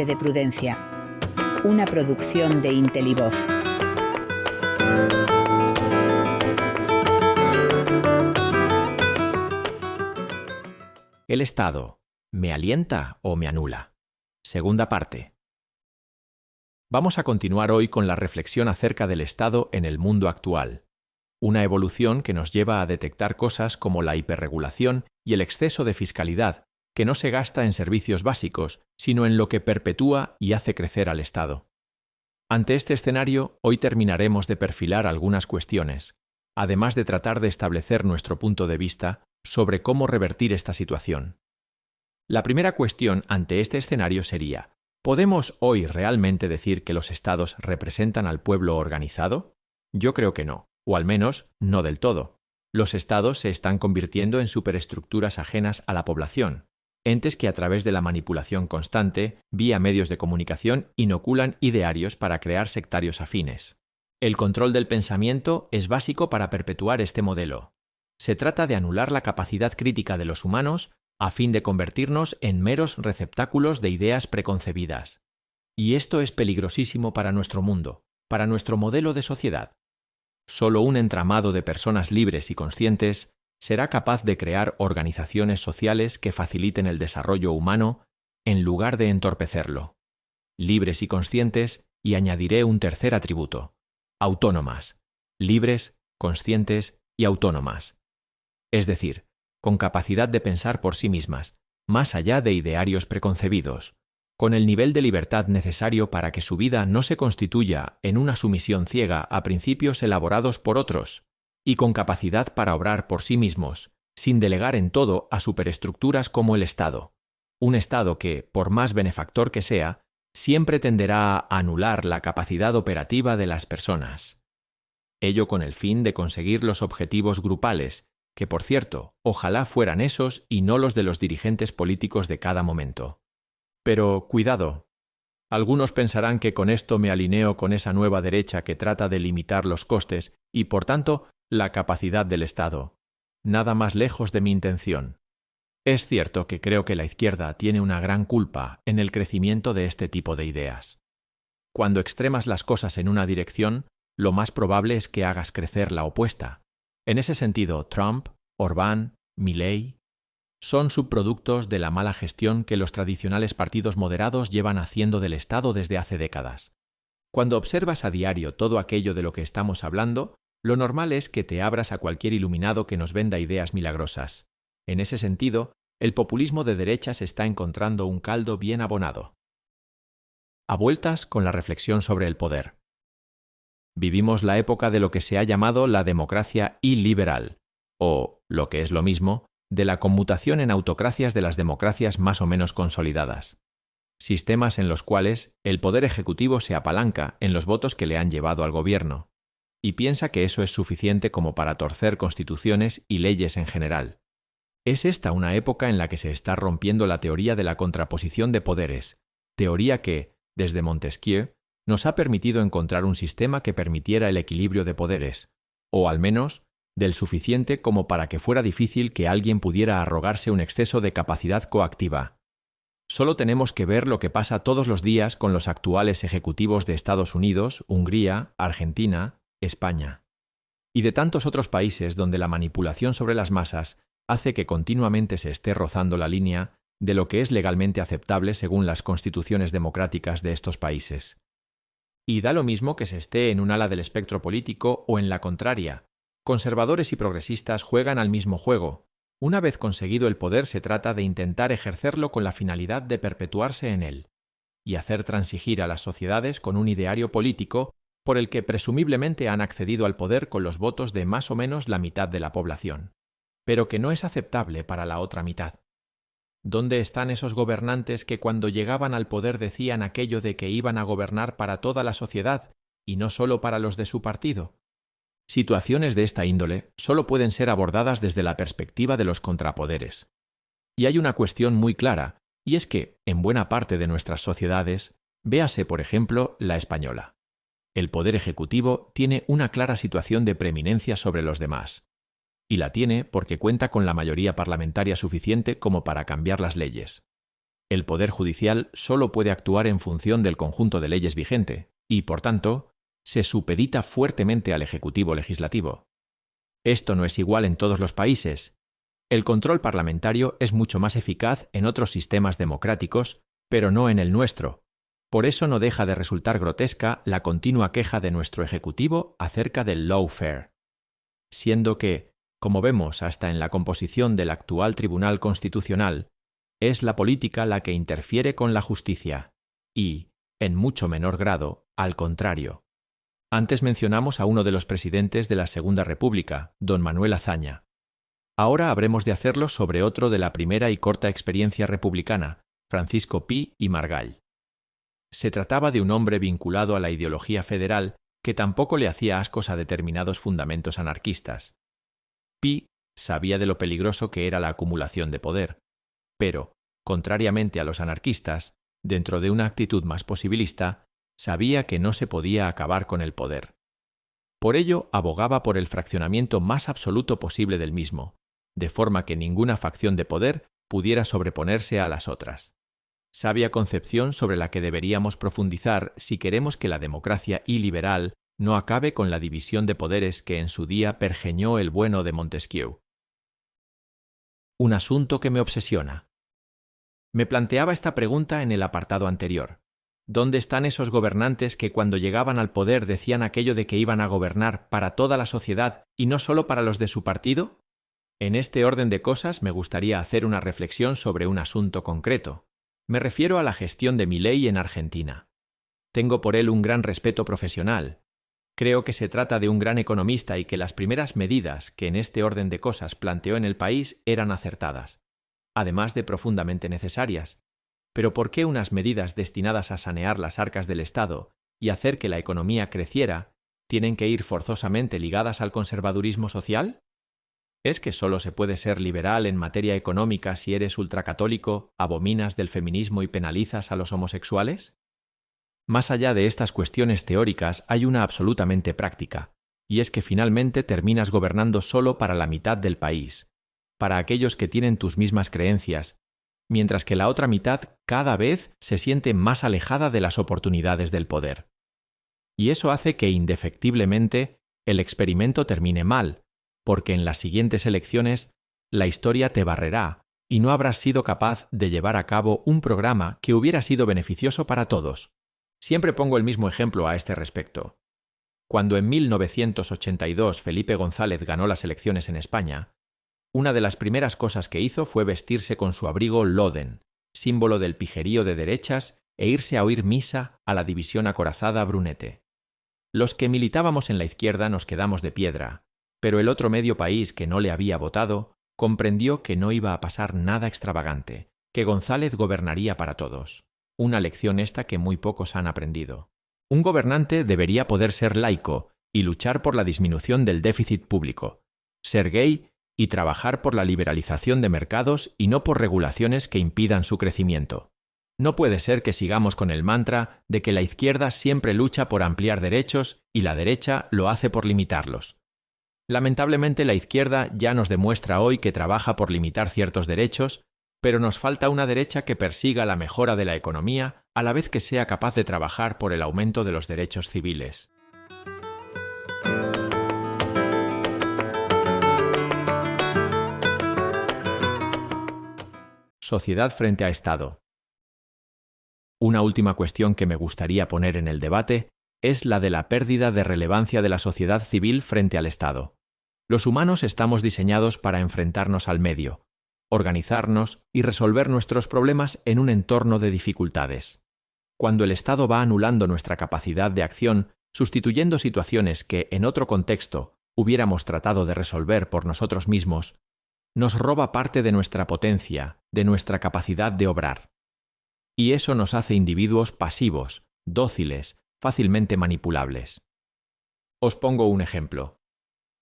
de prudencia. Una producción de Intelivoz. ¿El Estado me alienta o me anula? Segunda parte. Vamos a continuar hoy con la reflexión acerca del Estado en el mundo actual. Una evolución que nos lleva a detectar cosas como la hiperregulación y el exceso de fiscalidad, que no se gasta en servicios básicos, sino en lo que perpetúa y hace crecer al Estado. Ante este escenario, hoy terminaremos de perfilar algunas cuestiones, además de tratar de establecer nuestro punto de vista sobre cómo revertir esta situación. La primera cuestión ante este escenario sería: ¿podemos hoy realmente decir que los estados representan al pueblo organizado? Yo creo que no, o al menos no del todo. Los estados se están convirtiendo en superestructuras ajenas a la población, entes que a través de la manipulación constante, vía medios de comunicación, inoculan idearios para crear sectarios afines. El control del pensamiento es básico para perpetuar este modelo. Se trata de anular la capacidad crítica de los humanos a fin de convertirnos en meros receptáculos de ideas preconcebidas. Y esto es peligrosísimo para nuestro mundo, para nuestro modelo de sociedad. Solo un entramado de personas libres y conscientes será capaz de crear organizaciones sociales que faciliten el desarrollo humano en lugar de entorpecerlo. Libres y conscientes, y añadiré un tercer atributo: autónomas. Libres, conscientes y autónomas. Es decir, con capacidad de pensar por sí mismas, más allá de idearios preconcebidos, con el nivel de libertad necesario para que su vida no se constituya en una sumisión ciega a principios elaborados por otros, y con capacidad para obrar por sí mismos, sin delegar en todo a superestructuras como el Estado. Un Estado que, por más benefactor que sea, siempre tenderá a anular la capacidad operativa de las personas. Ello con el fin de conseguir los objetivos grupales, que por cierto, ojalá fueran esos y no los de los dirigentes políticos de cada momento. Pero cuidado. Algunos pensarán que con esto me alineo con esa nueva derecha que trata de limitar los costes y, por tanto, la capacidad del Estado. Nada más lejos de mi intención. Es cierto que creo que la izquierda tiene una gran culpa en el crecimiento de este tipo de ideas. Cuando extremas las cosas en una dirección, lo más probable es que hagas crecer la opuesta. En ese sentido, Trump, Orbán, Milei son subproductos de la mala gestión que los tradicionales partidos moderados llevan haciendo del Estado desde hace décadas. Cuando observas a diario todo aquello de lo que estamos hablando, lo normal es que te abras a cualquier iluminado que nos venda ideas milagrosas. En ese sentido, el populismo de derechas está encontrando un caldo bien abonado. A vueltas con la reflexión sobre el poder. Vivimos la época de lo que se ha llamado la democracia iliberal, o, lo que es lo mismo, de la conmutación en autocracias de las democracias más o menos consolidadas. Sistemas en los cuales el poder ejecutivo se apalanca en los votos que le han llevado al gobierno, y piensa que eso es suficiente como para torcer constituciones y leyes en general. Es esta una época en la que se está rompiendo la teoría de la contraposición de poderes, teoría que, desde Montesquieu, nos ha permitido encontrar un sistema que permitiera el equilibrio de poderes, o al menos, del suficiente como para que fuera difícil que alguien pudiera arrogarse un exceso de capacidad coactiva. Solo tenemos que ver lo que pasa todos los días con los actuales ejecutivos de Estados Unidos, Hungría, Argentina, España, y de tantos otros países donde la manipulación sobre las masas hace que continuamente se esté rozando la línea de lo que es legalmente aceptable según las constituciones democráticas de estos países. Y da lo mismo que se esté en un ala del espectro político o en la contraria. Conservadores y progresistas juegan al mismo juego. Una vez conseguido el poder se trata de intentar ejercerlo con la finalidad de perpetuarse en él, y hacer transigir a las sociedades con un ideario político por el que presumiblemente han accedido al poder con los votos de más o menos la mitad de la población, pero que no es aceptable para la otra mitad. ¿Dónde están esos gobernantes que cuando llegaban al poder decían aquello de que iban a gobernar para toda la sociedad y no solo para los de su partido? Situaciones de esta índole solo pueden ser abordadas desde la perspectiva de los contrapoderes. Y hay una cuestión muy clara, y es que, en buena parte de nuestras sociedades, véase por ejemplo la española, el poder ejecutivo tiene una clara situación de preeminencia sobre los demás. Y la tiene porque cuenta con la mayoría parlamentaria suficiente como para cambiar las leyes. El Poder Judicial solo puede actuar en función del conjunto de leyes vigente y, por tanto, se supedita fuertemente al Ejecutivo Legislativo. Esto no es igual en todos los países. El control parlamentario es mucho más eficaz en otros sistemas democráticos, pero no en el nuestro. Por eso no deja de resultar grotesca la continua queja de nuestro Ejecutivo acerca del lawfare. Siendo que, como vemos hasta en la composición del actual Tribunal Constitucional, es la política la que interfiere con la justicia y, en mucho menor grado, al contrario. Antes mencionamos a uno de los presidentes de la Segunda República, don Manuel Azaña. Ahora habremos de hacerlo sobre otro de la primera y corta experiencia republicana, Francisco Pi y Margall. Se trataba de un hombre vinculado a la ideología federal que tampoco le hacía ascos a determinados fundamentos anarquistas. Pi sabía de lo peligroso que era la acumulación de poder, pero, contrariamente a los anarquistas, dentro de una actitud más posibilista, sabía que no se podía acabar con el poder. Por ello, abogaba por el fraccionamiento más absoluto posible del mismo, de forma que ninguna facción de poder pudiera sobreponerse a las otras. Sabia concepción sobre la que deberíamos profundizar si queremos que la democracia iliberal no acabe con la división de poderes que en su día pergeñó el bueno de Montesquieu. Un asunto que me obsesiona. Me planteaba esta pregunta en el apartado anterior. ¿Dónde están esos gobernantes que cuando llegaban al poder decían aquello de que iban a gobernar para toda la sociedad y no solo para los de su partido? En este orden de cosas me gustaría hacer una reflexión sobre un asunto concreto. Me refiero a la gestión de Milei en Argentina. Tengo por él un gran respeto profesional. Creo que se trata de un gran economista y que las primeras medidas que en este orden de cosas planteó en el país eran acertadas, además de profundamente necesarias. Pero ¿por qué unas medidas destinadas a sanear las arcas del Estado y hacer que la economía creciera tienen que ir forzosamente ligadas al conservadurismo social? ¿Es que solo se puede ser liberal en materia económica si eres ultracatólico, abominas del feminismo y penalizas a los homosexuales? Más allá de estas cuestiones teóricas hay una absolutamente práctica, y es que finalmente terminas gobernando solo para la mitad del país, para aquellos que tienen tus mismas creencias, mientras que la otra mitad cada vez se siente más alejada de las oportunidades del poder. Y eso hace que indefectiblemente el experimento termine mal, porque en las siguientes elecciones la historia te barrerá y no habrás sido capaz de llevar a cabo un programa que hubiera sido beneficioso para todos. Siempre pongo el mismo ejemplo a este respecto. Cuando en 1982 Felipe González ganó las elecciones en España, una de las primeras cosas que hizo fue vestirse con su abrigo Loden, símbolo del pijerío de derechas, e irse a oír misa a la división acorazada Brunete. Los que militábamos en la izquierda nos quedamos de piedra, pero el otro medio país que no le había votado comprendió que no iba a pasar nada extravagante, que González gobernaría para todos. Una lección esta que muy pocos han aprendido. Un gobernante debería poder ser laico y luchar por la disminución del déficit público, ser gay y trabajar por la liberalización de mercados y no por regulaciones que impidan su crecimiento. No puede ser que sigamos con el mantra de que la izquierda siempre lucha por ampliar derechos y la derecha lo hace por limitarlos. Lamentablemente la izquierda ya nos demuestra hoy que trabaja por limitar ciertos derechos, pero nos falta una derecha que persiga la mejora de la economía a la vez que sea capaz de trabajar por el aumento de los derechos civiles. Sociedad frente a Estado. Una última cuestión que me gustaría poner en el debate es la de la pérdida de relevancia de la sociedad civil frente al Estado. Los humanos estamos diseñados para enfrentarnos al medio, organizarnos y resolver nuestros problemas en un entorno de dificultades. Cuando el Estado va anulando nuestra capacidad de acción, sustituyendo situaciones que, en otro contexto, hubiéramos tratado de resolver por nosotros mismos, nos roba parte de nuestra potencia, de nuestra capacidad de obrar. Y eso nos hace individuos pasivos, dóciles, fácilmente manipulables. Os pongo un ejemplo.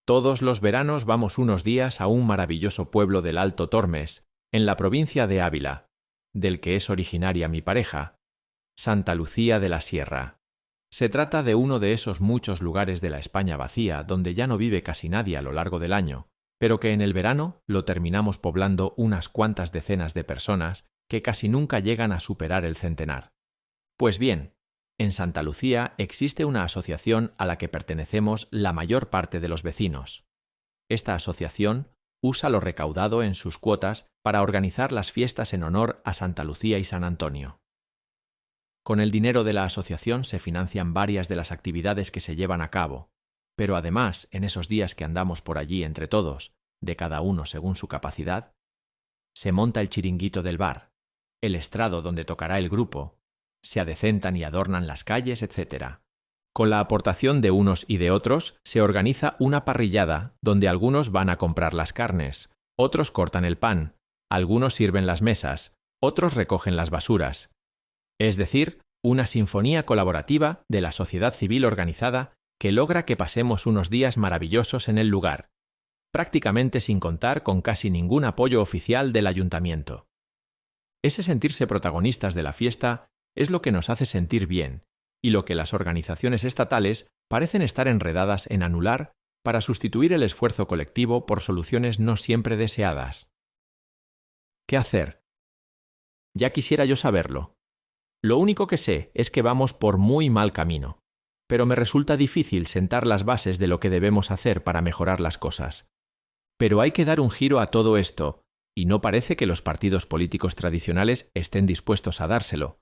Todos los veranos vamos unos días a un maravilloso pueblo del Alto Tormes, en la provincia de Ávila, del que es originaria mi pareja, Santa Lucía de la Sierra. Se trata de uno de esos muchos lugares de la España vacía donde ya no vive casi nadie a lo largo del año, pero que en el verano lo terminamos poblando unas cuantas decenas de personas que casi nunca llegan a superar el centenar. Pues bien, en Santa Lucía existe una asociación a la que pertenecemos la mayor parte de los vecinos. Esta asociación usa lo recaudado en sus cuotas para organizar las fiestas en honor a Santa Lucía y San Antonio. Con el dinero de la asociación se financian varias de las actividades que se llevan a cabo, pero además, en esos días que andamos por allí entre todos, de cada uno según su capacidad, se monta el chiringuito del bar, el estrado donde tocará el grupo, se adecentan y adornan las calles, etc. Con la aportación de unos y de otros, se organiza una parrillada donde algunos van a comprar las carnes, otros cortan el pan, algunos sirven las mesas, otros recogen las basuras. Es decir, una sinfonía colaborativa de la sociedad civil organizada que logra que pasemos unos días maravillosos en el lugar, prácticamente sin contar con casi ningún apoyo oficial del ayuntamiento. Ese sentirse protagonistas de la fiesta es lo que nos hace sentir bien, y lo que las organizaciones estatales parecen estar enredadas en anular para sustituir el esfuerzo colectivo por soluciones no siempre deseadas. ¿Qué hacer? Ya quisiera yo saberlo. Lo único que sé es que vamos por muy mal camino, pero me resulta difícil sentar las bases de lo que debemos hacer para mejorar las cosas. Pero hay que dar un giro a todo esto, y no parece que los partidos políticos tradicionales estén dispuestos a dárselo.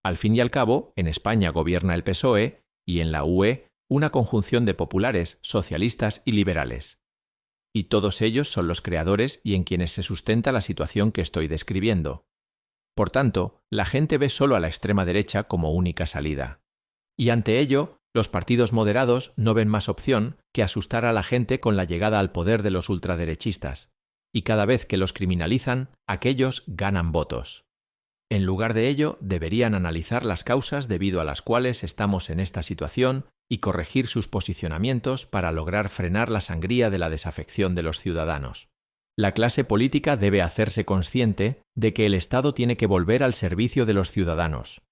Al fin y al cabo, en España gobierna el PSOE y en la UE una conjunción de populares, socialistas y liberales. Y todos ellos son los creadores y en quienes se sustenta la situación que estoy describiendo. Por tanto, la gente ve solo a la extrema derecha como única salida. Y ante ello, los partidos moderados no ven más opción que asustar a la gente con la llegada al poder de los ultraderechistas. Y cada vez que los criminalizan, aquellos ganan votos. En lugar de ello, deberían analizar las causas debido a las cuales estamos en esta situación y corregir sus posicionamientos para lograr frenar la sangría de la desafección de los ciudadanos. La clase política debe hacerse consciente de que el Estado tiene que volver al servicio de los ciudadanos.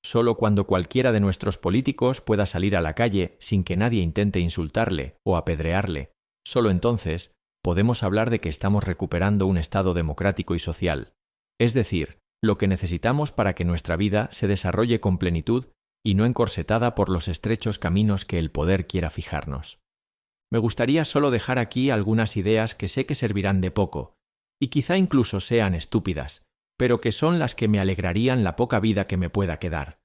Solo cuando cualquiera de nuestros políticos pueda salir a la calle sin que nadie intente insultarle o apedrearle, solo entonces podemos hablar de que estamos recuperando un Estado democrático y social, es decir, lo que necesitamos para que nuestra vida se desarrolle con plenitud y no encorsetada por los estrechos caminos que el poder quiera fijarnos. Me gustaría solo dejar aquí algunas ideas que sé que servirán de poco, y quizá incluso sean estúpidas, pero que son las que me alegrarían la poca vida que me pueda quedar.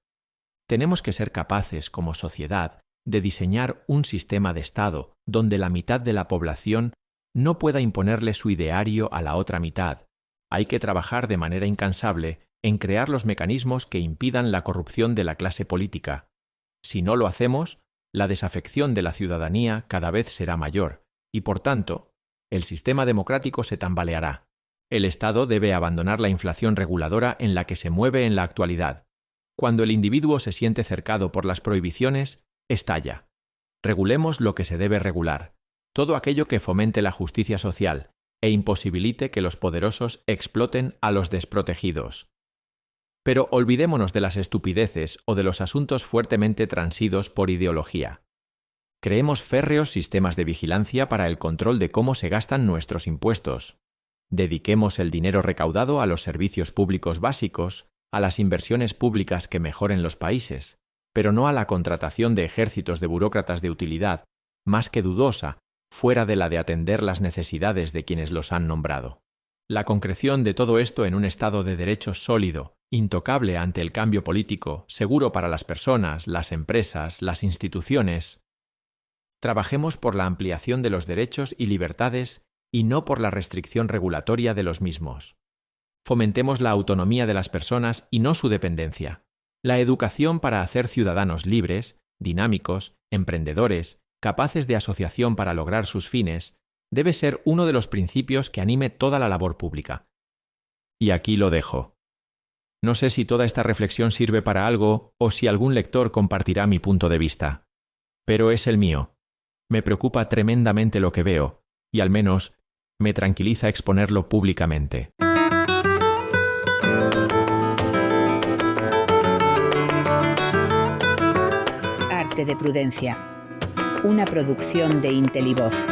Tenemos que ser capaces, como sociedad, de diseñar un sistema de Estado donde la mitad de la población no pueda imponerle su ideario a la otra mitad. Hay que trabajar de manera incansable en crear los mecanismos que impidan la corrupción de la clase política. Si no lo hacemos, la desafección de la ciudadanía cada vez será mayor y, por tanto, el sistema democrático se tambaleará. El Estado debe abandonar la inflación reguladora en la que se mueve en la actualidad. Cuando el individuo se siente cercado por las prohibiciones, estalla. Regulemos lo que se debe regular, todo aquello que fomente la justicia social e imposibilite que los poderosos exploten a los desprotegidos. Pero olvidémonos de las estupideces o de los asuntos fuertemente transidos por ideología. Creemos férreos sistemas de vigilancia para el control de cómo se gastan nuestros impuestos. Dediquemos el dinero recaudado a los servicios públicos básicos, a las inversiones públicas que mejoren los países, pero no a la contratación de ejércitos de burócratas de utilidad, más que dudosa, fuera de la de atender las necesidades de quienes los han nombrado. La concreción de todo esto en un Estado de derecho sólido, intocable ante el cambio político, seguro para las personas, las empresas, las instituciones. Trabajemos por la ampliación de los derechos y libertades y no por la restricción regulatoria de los mismos. Fomentemos la autonomía de las personas y no su dependencia. La educación para hacer ciudadanos libres, dinámicos, emprendedores, capaces de asociación para lograr sus fines, debe ser uno de los principios que anime toda la labor pública. Y aquí lo dejo. No sé si toda esta reflexión sirve para algo o si algún lector compartirá mi punto de vista. Pero es el mío. Me preocupa tremendamente lo que veo, y al menos me tranquiliza exponerlo públicamente. Arte de Prudencia. Una producción de Intelivoz.